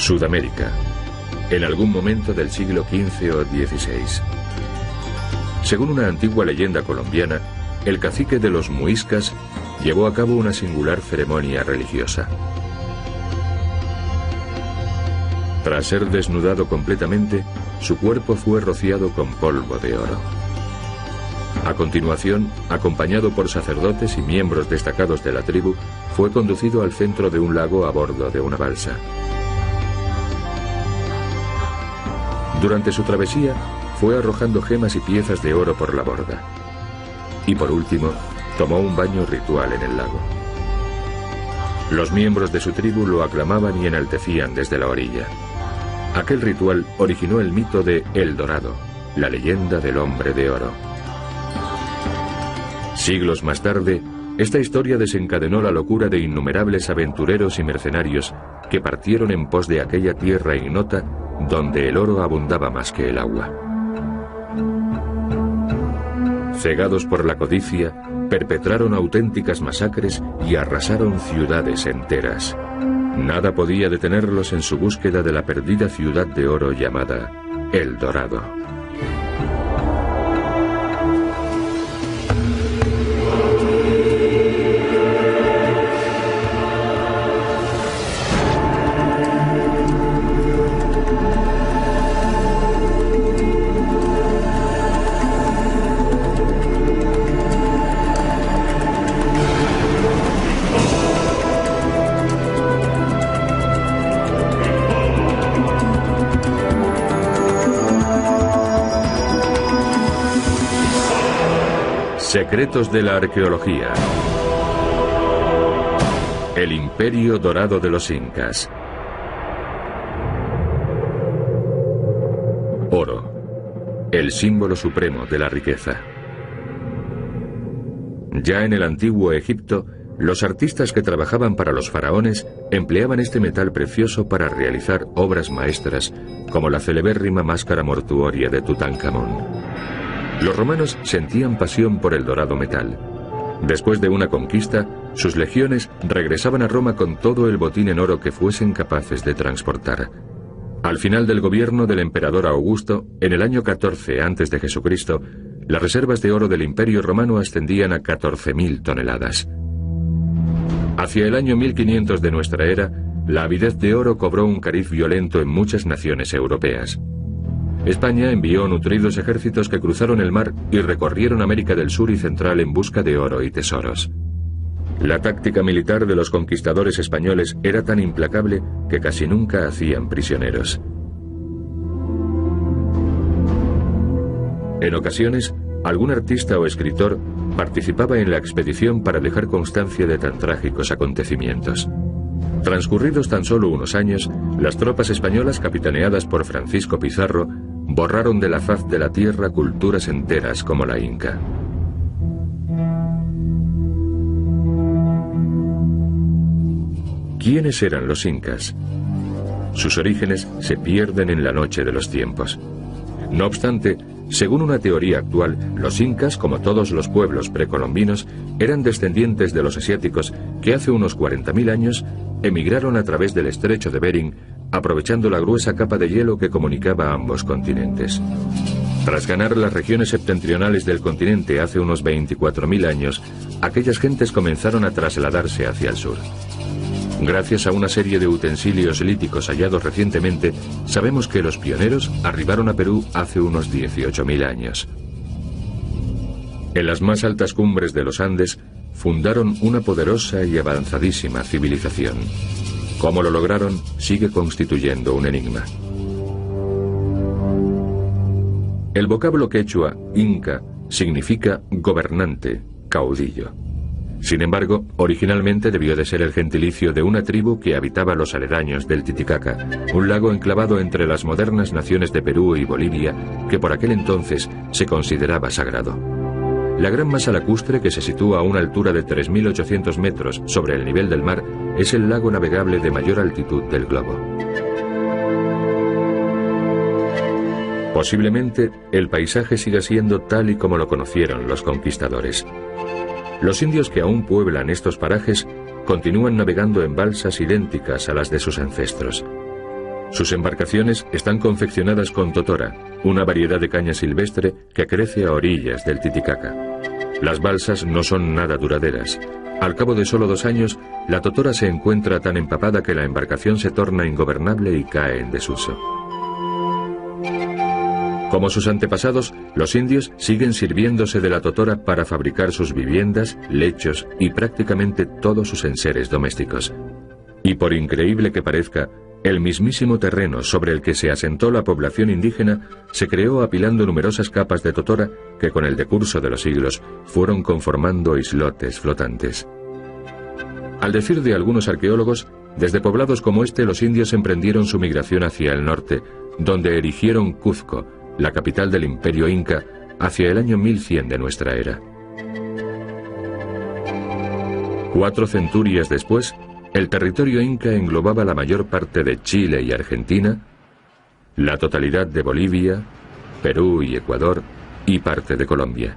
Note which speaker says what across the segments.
Speaker 1: Sudamérica, en algún momento del siglo XV o XVI. Según una antigua leyenda colombiana, el cacique de los muiscas llevó a cabo una singular ceremonia religiosa. Tras ser desnudado completamente, su cuerpo fue rociado con polvo de oro. A continuación, acompañado por sacerdotes y miembros destacados de la tribu, fue conducido al centro de un lago a bordo de una balsa. Durante su travesía, fue arrojando gemas y piezas de oro por la borda. Y por último, tomó un baño ritual en el lago. Los miembros de su tribu lo aclamaban y enaltecían desde la orilla. Aquel ritual originó el mito de El Dorado, la leyenda del hombre de oro. Siglos más tarde, esta historia desencadenó la locura de innumerables aventureros y mercenarios que partieron en pos de aquella tierra ignota donde el oro abundaba más que el agua. Cegados por la codicia, perpetraron auténticas masacres y arrasaron ciudades enteras. Nada podía detenerlos en su búsqueda de la perdida ciudad de oro llamada El Dorado. Secretos de la arqueología. El Imperio Dorado de los Incas. Oro, el símbolo supremo de la riqueza. Ya en el antiguo Egipto, los artistas que trabajaban para los faraones empleaban este metal precioso para realizar obras maestras, como la celebérrima máscara mortuoria de Tutankamón. Los romanos sentían pasión por el dorado metal. Después de una conquista, sus legiones regresaban a Roma con todo el botín en oro que fuesen capaces de transportar. Al final del gobierno del emperador Augusto, en el año 14 a.C., las reservas de oro del Imperio Romano ascendían a 14.000 toneladas. Hacia el año 1500 de nuestra era, la avidez de oro cobró un cariz violento en muchas naciones europeas. España envió nutridos ejércitos que cruzaron el mar y recorrieron América del Sur y Central en busca de oro y tesoros. La táctica militar de los conquistadores españoles era tan implacable que casi nunca hacían prisioneros. En ocasiones, algún artista o escritor participaba en la expedición para dejar constancia de tan trágicos acontecimientos. Transcurridos tan solo unos años, las tropas españolas capitaneadas por Francisco Pizarro borraron de la faz de la tierra culturas enteras como la inca. ¿Quiénes eran los incas? Sus orígenes se pierden en la noche de los tiempos. No obstante, según una teoría actual, los incas, como todos los pueblos precolombinos, eran descendientes de los asiáticos que hace unos 40.000 años emigraron a través del estrecho de Bering, aprovechando la gruesa capa de hielo que comunicaba ambos continentes. Tras ganar las regiones septentrionales del continente hace unos 24.000 años, aquellas gentes comenzaron a trasladarse hacia el sur. Gracias a una serie de utensilios líticos hallados recientemente, sabemos que los pioneros arribaron a Perú hace unos 18.000 años. En las más altas cumbres de los Andes, fundaron una poderosa y avanzadísima civilización. Cómo lo lograron sigue constituyendo un enigma. El vocablo quechua, inca, significa gobernante, caudillo. Sin embargo, originalmente debió de ser el gentilicio de una tribu que habitaba los aledaños del Titicaca, un lago enclavado entre las modernas naciones de Perú y Bolivia, que por aquel entonces se consideraba sagrado. La gran masa lacustre, que se sitúa a una altura de 3.800 metros sobre el nivel del mar, es el lago navegable de mayor altitud del globo. Posiblemente, el paisaje siga siendo tal y como lo conocieron los conquistadores. Los indios que aún pueblan estos parajes continúan navegando en balsas idénticas a las de sus ancestros. Sus embarcaciones están confeccionadas con totora, una variedad de caña silvestre que crece a orillas del Titicaca. Las balsas no son nada duraderas. Al cabo de solo 2 años, la totora se encuentra tan empapada que la embarcación se torna ingobernable y cae en desuso. Como sus antepasados, los indios siguen sirviéndose de la totora para fabricar sus viviendas, lechos y prácticamente todos sus enseres domésticos. Y por increíble que parezca, el mismísimo terreno sobre el que se asentó la población indígena se creó apilando numerosas capas de totora que con el decurso de los siglos fueron conformando islotes flotantes. Al decir de algunos arqueólogos, desde poblados como este los indios emprendieron su migración hacia el norte, donde erigieron Cuzco, la capital del Imperio Inca, hacia el año 1100 de nuestra era. 4 centurias después, el territorio inca englobaba la mayor parte de Chile y Argentina, la totalidad de Bolivia, Perú y Ecuador y parte de Colombia.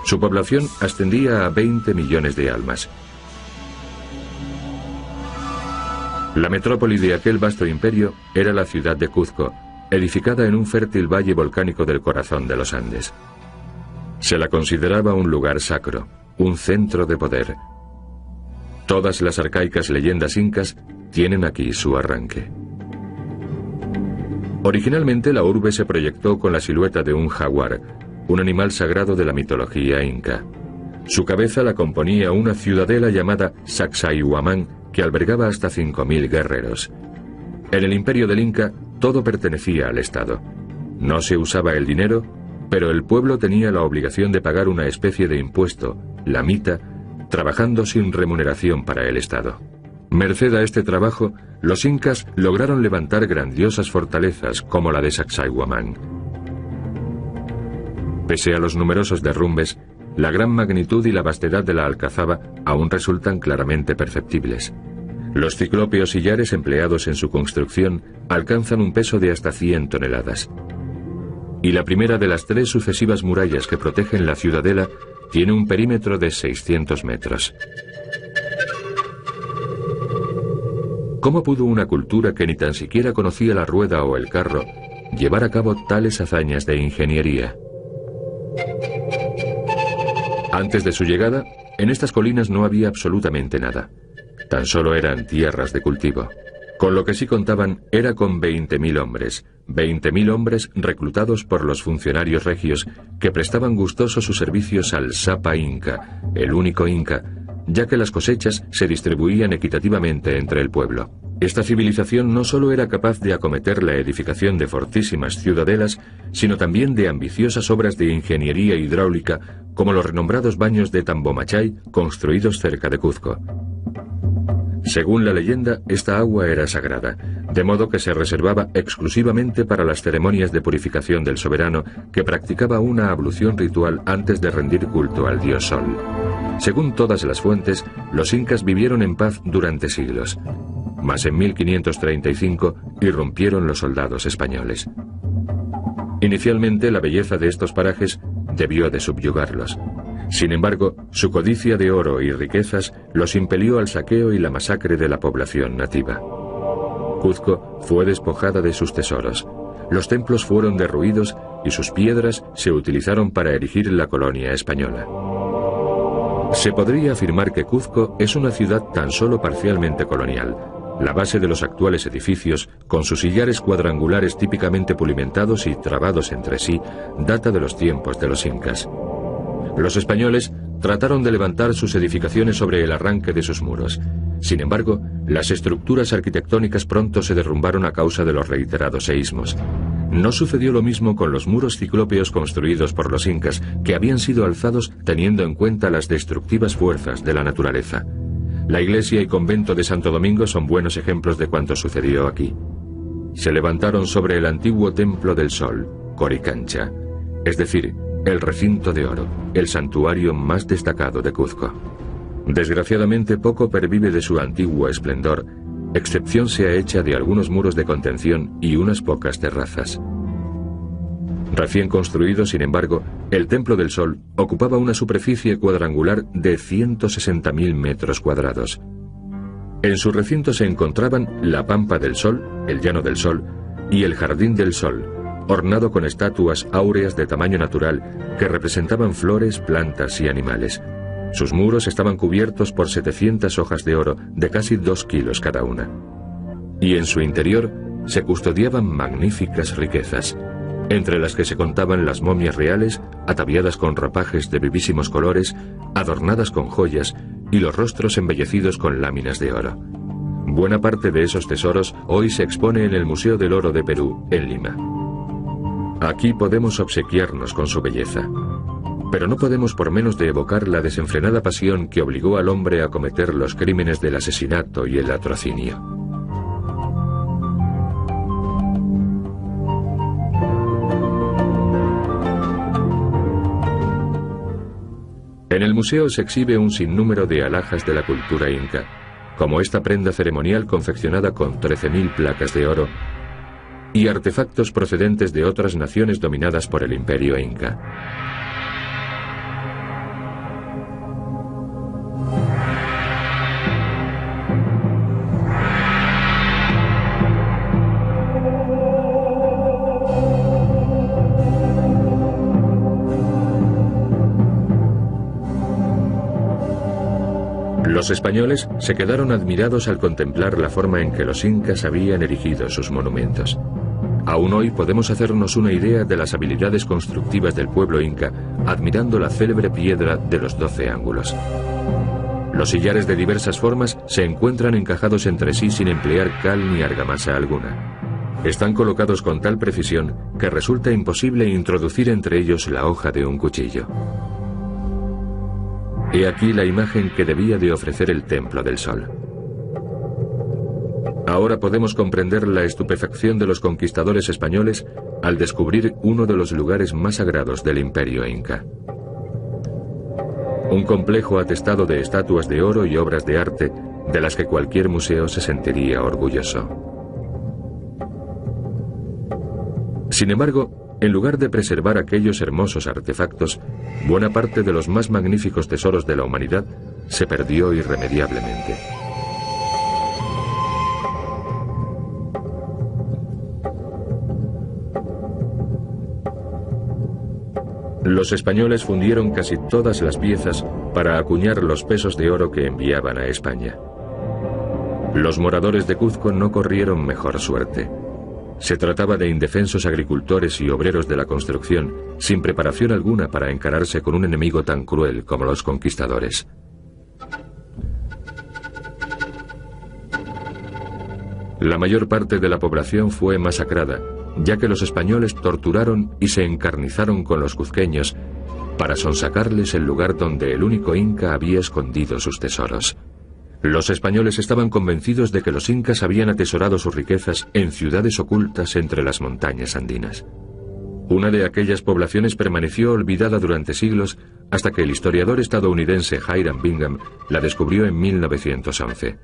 Speaker 1: Su población ascendía a 20 millones de almas. La metrópoli de aquel vasto imperio era la ciudad de Cuzco, edificada en un fértil valle volcánico del corazón de los Andes. Se la consideraba un lugar sacro, un centro de poder. Todas las arcaicas leyendas incas tienen aquí su arranque. Originalmente la urbe se proyectó con la silueta de un jaguar, un animal sagrado de la mitología inca. Su cabeza la componía una ciudadela llamada Sacsayhuamán, que albergaba hasta 5.000 guerreros. En el imperio del Inca, todo pertenecía al Estado. No se usaba el dinero, pero el pueblo tenía la obligación de pagar una especie de impuesto, la mita, trabajando sin remuneración para el Estado. Merced a este trabajo, los incas lograron levantar grandiosas fortalezas como la de Sacsayhuamán. Pese a los numerosos derrumbes, la gran magnitud y la vastedad de la alcazaba aún resultan claramente perceptibles. Los ciclópeos sillares empleados en su construcción alcanzan un peso de hasta 100 toneladas. Y la primera de las 3 sucesivas murallas que protegen la ciudadela tiene un perímetro de 600 metros. ¿Cómo pudo una cultura que ni tan siquiera conocía la rueda o el carro llevar a cabo tales hazañas de ingeniería? Antes de su llegada, en estas colinas no había absolutamente nada. Tan solo eran tierras de cultivo. Con lo que sí contaban era con 20.000 hombres, 20.000 hombres reclutados por los funcionarios regios que prestaban gustosos sus servicios al Sapa Inca, el único Inca, ya que las cosechas se distribuían equitativamente entre el pueblo. Esta civilización no solo era capaz de acometer la edificación de fortísimas ciudadelas, sino también de ambiciosas obras de ingeniería hidráulica, como los renombrados baños de Tambomachay, construidos cerca de Cuzco. Según la leyenda, esta agua era sagrada, de modo que se reservaba exclusivamente para las ceremonias de purificación del soberano, que practicaba una ablución ritual antes de rendir culto al dios Sol. Según todas las fuentes, los incas vivieron en paz durante siglos. Mas en 1535 irrumpieron los soldados españoles. Inicialmente la belleza de estos parajes debió de subyugarlos. Sin embargo, su codicia de oro y riquezas los impelió al saqueo y la masacre de la población nativa. Cuzco fue despojada de sus tesoros. Los templos fueron derruidos y sus piedras se utilizaron para erigir la colonia española. Se podría afirmar que Cuzco es una ciudad tan solo parcialmente colonial. La base de los actuales edificios, con sus sillares cuadrangulares típicamente pulimentados y trabados entre sí, data de los tiempos de los incas. Los españoles trataron de levantar sus edificaciones sobre el arranque de sus muros. Sin embargo, las estructuras arquitectónicas pronto se derrumbaron a causa de los reiterados seísmos. No sucedió lo mismo con los muros ciclópeos construidos por los incas, que habían sido alzados teniendo en cuenta las destructivas fuerzas de la naturaleza. La iglesia y convento de Santo Domingo son buenos ejemplos de cuanto sucedió aquí. Se levantaron sobre el antiguo Templo del Sol, Coricancha, es decir, el recinto de oro, el santuario más destacado de Cuzco. Desgraciadamente poco pervive de su antiguo esplendor, excepción sea hecha de algunos muros de contención y unas pocas terrazas. Recién construido, sin embargo, el Templo del Sol ocupaba una superficie cuadrangular de 160.000 metros cuadrados. En su recinto se encontraban la Pampa del Sol, el Llano del Sol y el Jardín del Sol, ornado con estatuas áureas de tamaño natural que representaban flores, plantas y animales. Sus muros estaban cubiertos por 700 hojas de oro de casi 2 kilos cada una. Y en su interior se custodiaban magníficas riquezas, entre las que se contaban las momias reales, ataviadas con ropajes de vivísimos colores, adornadas con joyas, y los rostros embellecidos con láminas de oro. Buena parte de esos tesoros hoy se expone en el Museo del Oro de Perú, en Lima. Aquí podemos obsequiarnos con su belleza, pero no podemos por menos de evocar la desenfrenada pasión que obligó al hombre a cometer los crímenes del asesinato y el latrocinio. En el museo se exhibe un sinnúmero de alhajas de la cultura inca, como esta prenda ceremonial confeccionada con 13.000 placas de oro y artefactos procedentes de otras naciones dominadas por el imperio inca. Los españoles se quedaron admirados al contemplar la forma en que los incas habían erigido sus monumentos. Aún hoy podemos hacernos una idea de las habilidades constructivas del pueblo inca admirando la célebre piedra de los 12 ángulos. Los sillares de diversas formas se encuentran encajados entre sí sin emplear cal ni argamasa alguna. Están colocados con tal precisión que resulta imposible introducir entre ellos la hoja de un cuchillo. He aquí la imagen que debía de ofrecer el Templo del Sol. Ahora podemos comprender la estupefacción de los conquistadores españoles al descubrir uno de los lugares más sagrados del imperio inca. Un complejo atestado de estatuas de oro y obras de arte de las que cualquier museo se sentiría orgulloso. Sin embargo, en lugar de preservar aquellos hermosos artefactos, buena parte de los más magníficos tesoros de la humanidad se perdió irremediablemente. Los españoles fundieron casi todas las piezas para acuñar los pesos de oro que enviaban a España. Los moradores de Cuzco no corrieron mejor suerte. Se trataba de indefensos agricultores y obreros de la construcción, sin preparación alguna para encararse con un enemigo tan cruel como los conquistadores. La mayor parte de la población fue masacrada, ya que los españoles torturaron y se encarnizaron con los cuzqueños para sonsacarles el lugar donde el único inca había escondido sus tesoros. Los españoles estaban convencidos de que los incas habían atesorado sus riquezas en ciudades ocultas entre las montañas andinas. Una de aquellas poblaciones permaneció olvidada durante siglos hasta que el historiador estadounidense Hiram Bingham la descubrió en 1911.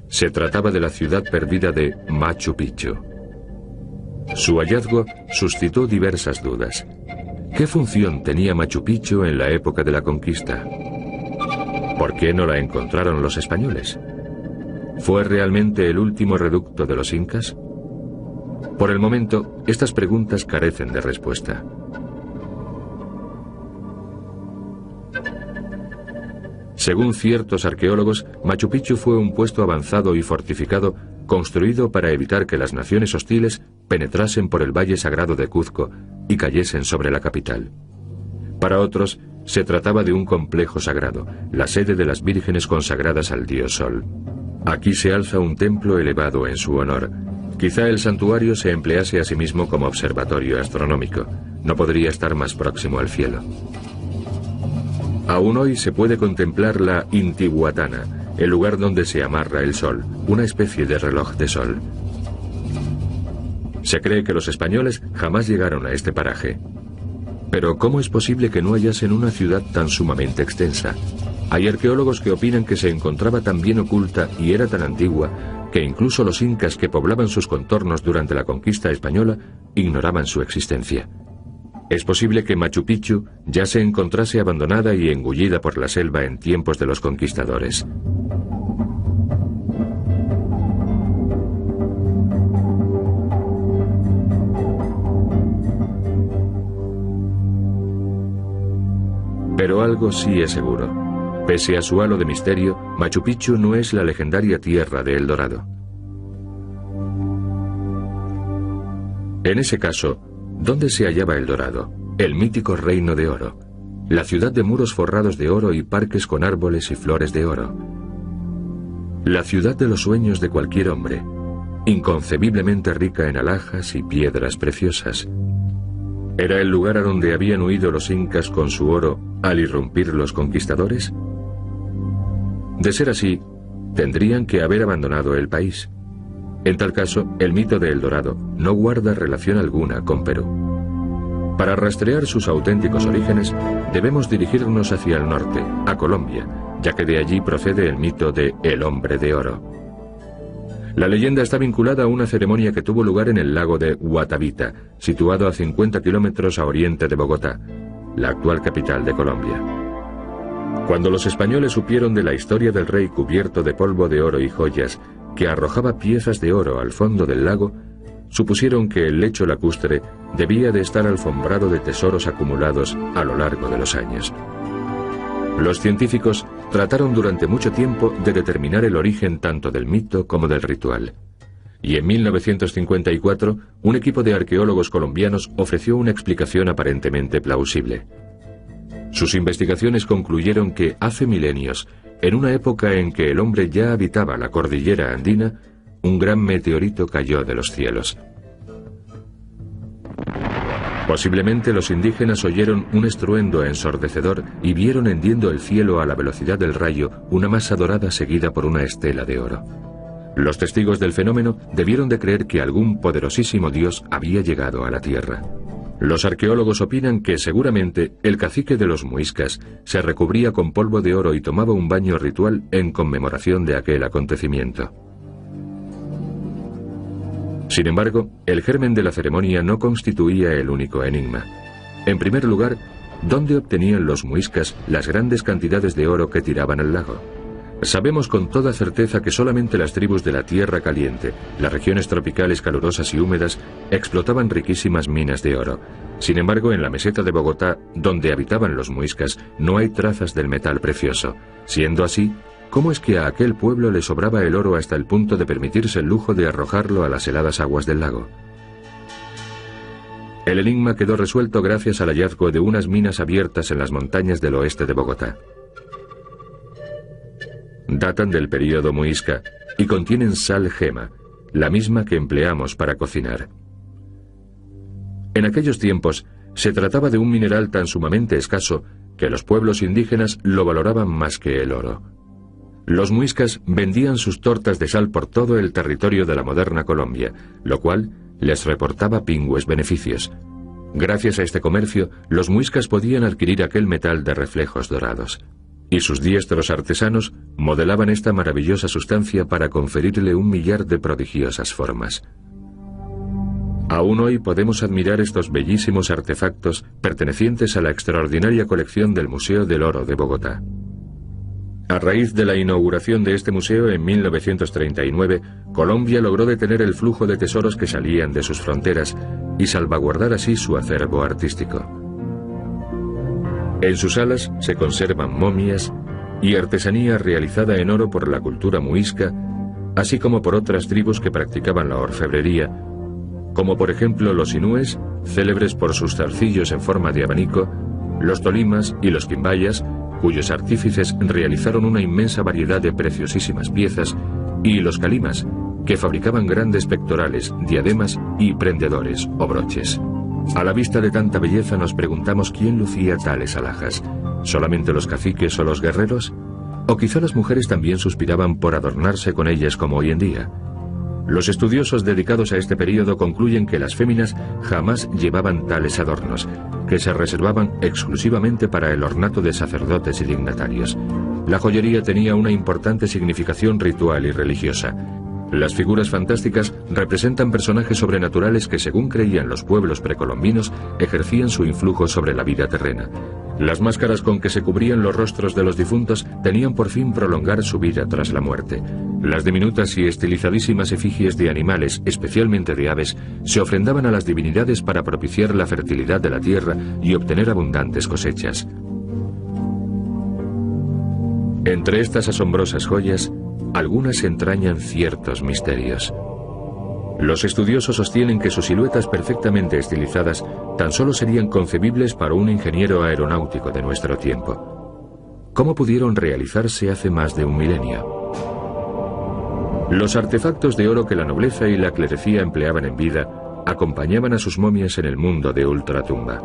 Speaker 1: Se trataba de la ciudad perdida de Machu Picchu. Su hallazgo suscitó diversas dudas. ¿Qué función tenía Machu Picchu en la época de la conquista? ¿Por qué no la encontraron los españoles? ¿Fue realmente el último reducto de los incas? Por el momento, estas preguntas carecen de respuesta. Según ciertos arqueólogos, Machu Picchu fue un puesto avanzado y fortificado construido para evitar que las naciones hostiles penetrasen por el valle sagrado de Cuzco y cayesen sobre la capital. Para otros, se trataba de un complejo sagrado, la sede de las vírgenes consagradas al dios Sol. Aquí se alza un templo elevado en su honor. Quizá el santuario se emplease a sí mismo como observatorio astronómico. No podría estar más próximo al cielo. Aún hoy se puede contemplar la Intihuatana, el lugar donde se amarra el sol, una especie de reloj de sol. Se cree que los españoles jamás llegaron a este paraje. Pero ¿cómo es posible que no hallasen una ciudad tan sumamente extensa? Hay arqueólogos que opinan que se encontraba tan bien oculta y era tan antigua que incluso los incas que poblaban sus contornos durante la conquista española ignoraban su existencia. Es posible que Machu Picchu ya se encontrase abandonada y engullida por la selva en tiempos de los conquistadores. Pero algo sí es seguro. Pese a su halo de misterio, Machu Picchu no es la legendaria tierra de El Dorado. En ese caso, ¿dónde se hallaba El Dorado? El mítico Reino de Oro. La ciudad de muros forrados de oro y parques con árboles y flores de oro. La ciudad de los sueños de cualquier hombre, inconcebiblemente rica en alhajas y piedras preciosas. ¿Era el lugar a donde habían huido los incas con su oro al irrumpir los conquistadores? De ser así, tendrían que haber abandonado el país. En tal caso, el mito de El Dorado no guarda relación alguna con Perú. Para rastrear sus auténticos orígenes, debemos dirigirnos hacia el norte, a Colombia, ya que de allí procede el mito de El Hombre de Oro. La leyenda está vinculada a una ceremonia que tuvo lugar en el lago de Guatavita, situado a 50 kilómetros a oriente de Bogotá, la actual capital de Colombia. Cuando los españoles supieron de la historia del rey cubierto de polvo de oro y joyas, que arrojaba piezas de oro al fondo del lago, supusieron que el lecho lacustre debía de estar alfombrado de tesoros acumulados a lo largo de los años. Los científicos trataron durante mucho tiempo de determinar el origen tanto del mito como del ritual. Y en 1954, un equipo de arqueólogos colombianos ofreció una explicación aparentemente plausible. Sus investigaciones concluyeron que hace milenios, en una época en que el hombre ya habitaba la cordillera andina, un gran meteorito cayó de los cielos. Posiblemente los indígenas oyeron un estruendo ensordecedor y vieron hendiendo el cielo a la velocidad del rayo una masa dorada seguida por una estela de oro. Los testigos del fenómeno debieron de creer que algún poderosísimo dios había llegado a la tierra. Los arqueólogos opinan que seguramente el cacique de los muiscas se recubría con polvo de oro y tomaba un baño ritual en conmemoración de aquel acontecimiento. Sin embargo, el germen de la ceremonia no constituía el único enigma. En primer lugar, ¿dónde obtenían los muiscas las grandes cantidades de oro que tiraban al lago? Sabemos con toda certeza que solamente las tribus de la Tierra Caliente, las regiones tropicales calurosas y húmedas, explotaban riquísimas minas de oro. Sin embargo, en la meseta de Bogotá, donde habitaban los muiscas, no hay trazas del metal precioso. Siendo así, ¿cómo es que a aquel pueblo le sobraba el oro hasta el punto de permitirse el lujo de arrojarlo a las heladas aguas del lago? El enigma quedó resuelto gracias al hallazgo de unas minas abiertas en las montañas del oeste de Bogotá. Datan del período muisca y contienen sal gema, la misma que empleamos para cocinar. En aquellos tiempos se trataba de un mineral tan sumamente escaso que los pueblos indígenas lo valoraban más que el oro. Los muiscas vendían sus tortas de sal por todo el territorio de la moderna Colombia, lo cual les reportaba pingües beneficios. Gracias a este comercio, los muiscas podían adquirir aquel metal de reflejos dorados. Y sus diestros artesanos modelaban esta maravillosa sustancia para conferirle un millar de prodigiosas formas. Aún hoy podemos admirar estos bellísimos artefactos pertenecientes a la extraordinaria colección del Museo del Oro de Bogotá. A raíz de la inauguración de este museo en 1939, Colombia logró detener el flujo de tesoros que salían de sus fronteras y salvaguardar así su acervo artístico. En sus salas se conservan momias y artesanía realizada en oro por la cultura muisca, así como por otras tribus que practicaban la orfebrería, como por ejemplo los inúes, célebres por sus zarcillos en forma de abanico, los tolimas y los quimbayas, cuyos artífices realizaron una inmensa variedad de preciosísimas piezas, y los calimas, que fabricaban grandes pectorales, diademas y prendedores o broches. A la vista de tanta belleza nos preguntamos quién lucía tales alhajas, ¿solamente los caciques o los guerreros? ¿O quizá las mujeres también suspiraban por adornarse con ellas como hoy en día? Los estudiosos dedicados a este período concluyen que las féminas jamás llevaban tales adornos, que se reservaban exclusivamente para el ornato de sacerdotes y dignatarios. La joyería tenía una importante significación ritual y religiosa. Las figuras fantásticas representan personajes sobrenaturales que, según creían los pueblos precolombinos, ejercían su influjo sobre la vida terrena. Las máscaras con que se cubrían los rostros de los difuntos tenían por fin prolongar su vida tras la muerte. Las diminutas y estilizadísimas efigies de animales, especialmente de aves, se ofrendaban a las divinidades para propiciar la fertilidad de la tierra y obtener abundantes cosechas. Entre estas asombrosas joyas, algunas entrañan ciertos misterios. Los estudiosos sostienen que sus siluetas perfectamente estilizadas tan solo serían concebibles para un ingeniero aeronáutico de nuestro tiempo. ¿Cómo pudieron realizarse hace más de un milenio? Los artefactos de oro que la nobleza y la clerecía empleaban en vida acompañaban a sus momias en el mundo de ultratumba.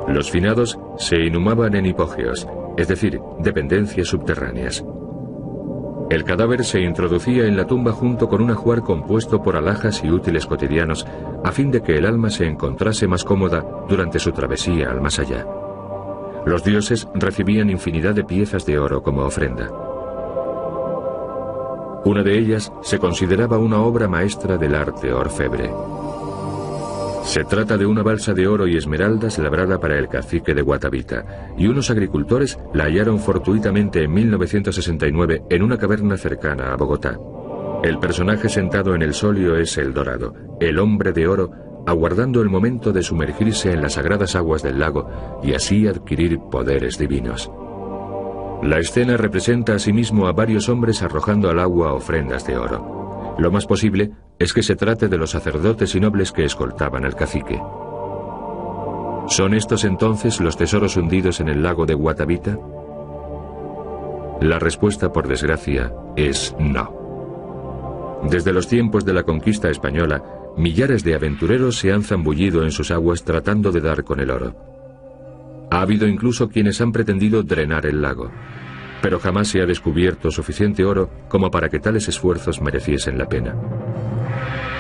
Speaker 1: Los finados se inhumaban en hipógeos, es decir, dependencias subterráneas. El cadáver se introducía en la tumba junto con un ajuar compuesto por alhajas y útiles cotidianos, a fin de que el alma se encontrase más cómoda durante su travesía al más allá. Los dioses recibían infinidad de piezas de oro como ofrenda. Una de ellas se consideraba una obra maestra del arte orfebre. Se trata de una balsa de oro y esmeraldas labrada para el cacique de Guatavita, y unos agricultores la hallaron fortuitamente en 1969 en una caverna cercana a Bogotá. El personaje sentado en el solio es el Dorado, el hombre de oro, aguardando el momento de sumergirse en las sagradas aguas del lago y así adquirir poderes divinos. La escena representa asimismo a varios hombres arrojando al agua ofrendas de oro. Lo más posible es que se trate de los sacerdotes y nobles que escoltaban al cacique. ¿Son estos entonces los tesoros hundidos en el lago de Guatavita? La respuesta, por desgracia, es no. Desde los tiempos de la conquista española, millares de aventureros se han zambullido en sus aguas tratando de dar con el oro. Ha habido incluso quienes han pretendido drenar el lago, pero jamás se ha descubierto suficiente oro como para que tales esfuerzos mereciesen la pena.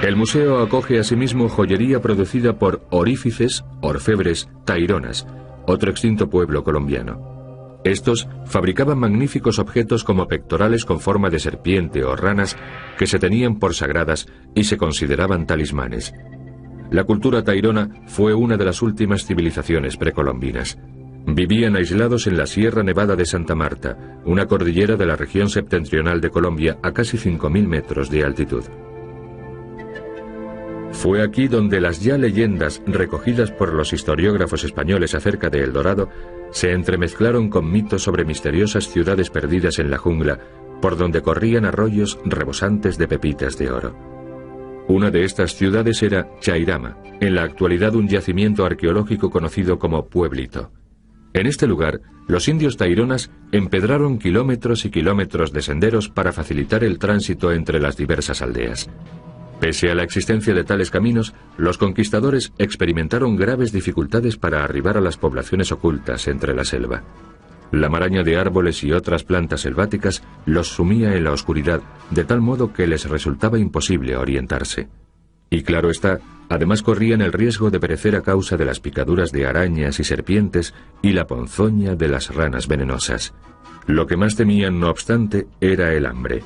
Speaker 1: El museo acoge asimismo joyería producida por orífices, orfebres, taironas, otro extinto pueblo colombiano. Estos fabricaban magníficos objetos como pectorales con forma de serpiente o ranas que se tenían por sagradas y se consideraban talismanes. La cultura tairona fue una de las últimas civilizaciones precolombinas. Vivían aislados en la Sierra Nevada de Santa Marta, una cordillera de la región septentrional de Colombia a casi 5.000 metros de altitud. Fue aquí donde las ya leyendas recogidas por los historiógrafos españoles acerca de El Dorado se entremezclaron con mitos sobre misteriosas ciudades perdidas en la jungla, por donde corrían arroyos rebosantes de pepitas de oro. Una de estas ciudades era Chairama, en la actualidad un yacimiento arqueológico conocido como Pueblito. En este lugar, los indios taironas empedraron kilómetros y kilómetros de senderos para facilitar el tránsito entre las diversas aldeas. Pese a la existencia de tales caminos, los conquistadores experimentaron graves dificultades para arribar a las poblaciones ocultas entre la selva. La maraña de árboles y otras plantas selváticas los sumía en la oscuridad, de tal modo que les resultaba imposible orientarse. Y claro está, además corrían el riesgo de perecer a causa de las picaduras de arañas y serpientes y la ponzoña de las ranas venenosas. Lo que más temían, no obstante, era el hambre.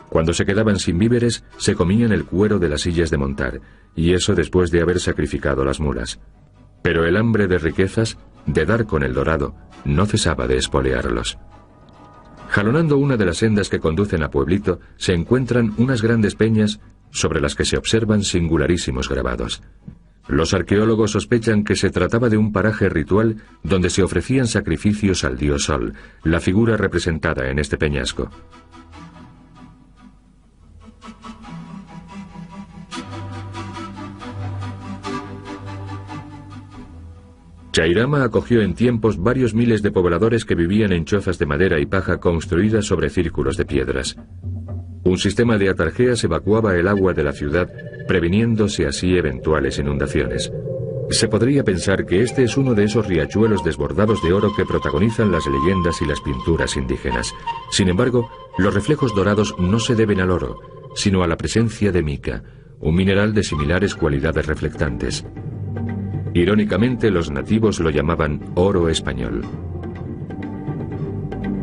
Speaker 1: Cuando se quedaban sin víveres, se comían el cuero de las sillas de montar, y eso después de haber sacrificado las mulas. Pero el hambre de riquezas, de dar con el dorado, no cesaba de espolearlos. Jalonando una de las sendas que conducen a Pueblito, se encuentran unas grandes peñas sobre las que se observan singularísimos grabados. Los arqueólogos sospechan que se trataba de un paraje ritual donde se ofrecían sacrificios al dios Sol, la figura representada en este peñasco. Chairama acogió en tiempos varios miles de pobladores que vivían en chozas de madera y paja construidas sobre círculos de piedras. Un sistema de atarjeas evacuaba el agua de la ciudad, previniéndose así eventuales inundaciones. Se podría pensar que este es uno de esos riachuelos desbordados de oro que protagonizan las leyendas y las pinturas indígenas. Sin embargo, los reflejos dorados no se deben al oro, sino a la presencia de mica, un mineral de similares cualidades reflectantes. Irónicamente, los nativos lo llamaban oro español.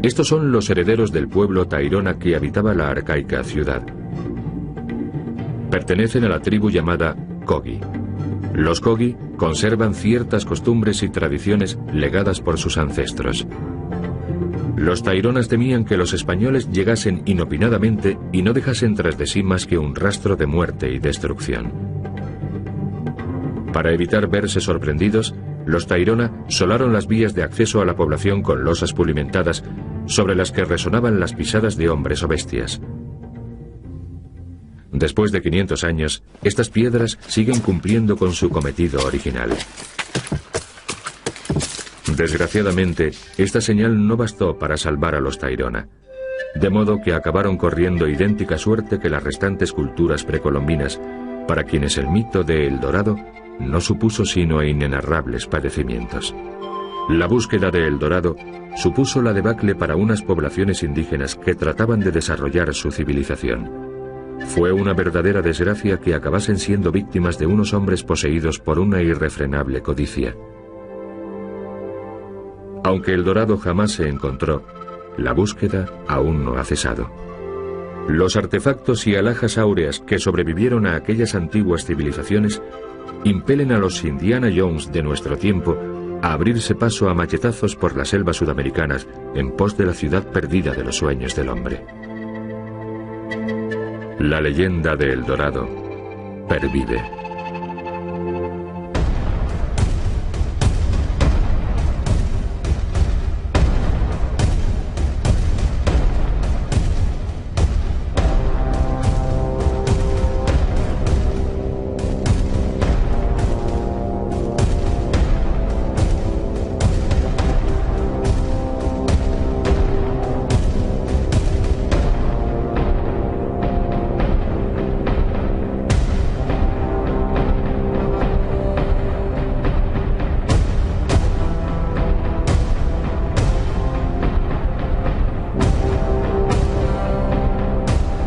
Speaker 1: Estos son los herederos del pueblo tairona que habitaba la arcaica ciudad. Pertenecen a la tribu llamada Kogi. Los Kogi conservan ciertas costumbres y tradiciones legadas por sus ancestros. Los taironas temían que los españoles llegasen inopinadamente y no dejasen tras de sí más que un rastro de muerte y destrucción. Para evitar verse sorprendidos, los Tairona solaron las vías de acceso a la población con losas pulimentadas sobre las que resonaban las pisadas de hombres o bestias. Después de 500 años, estas piedras siguen cumpliendo con su cometido original. Desgraciadamente, esta señal no bastó para salvar a los Tairona, de modo que acabaron corriendo idéntica suerte que las restantes culturas precolombinas, para quienes el mito de El Dorado no supuso sino inenarrables padecimientos. La búsqueda de El Dorado supuso la debacle para unas poblaciones indígenas que trataban de desarrollar su civilización. Fue una verdadera desgracia que acabasen siendo víctimas de unos hombres poseídos por una irrefrenable codicia. Aunque El Dorado jamás se encontró, la búsqueda aún no ha cesado. Los artefactos y alhajas áureas que sobrevivieron a aquellas antiguas civilizaciones impelen a los Indiana Jones de nuestro tiempo a abrirse paso a machetazos por las selvas sudamericanas en pos de la ciudad perdida de los sueños del hombre. La leyenda de El Dorado pervive.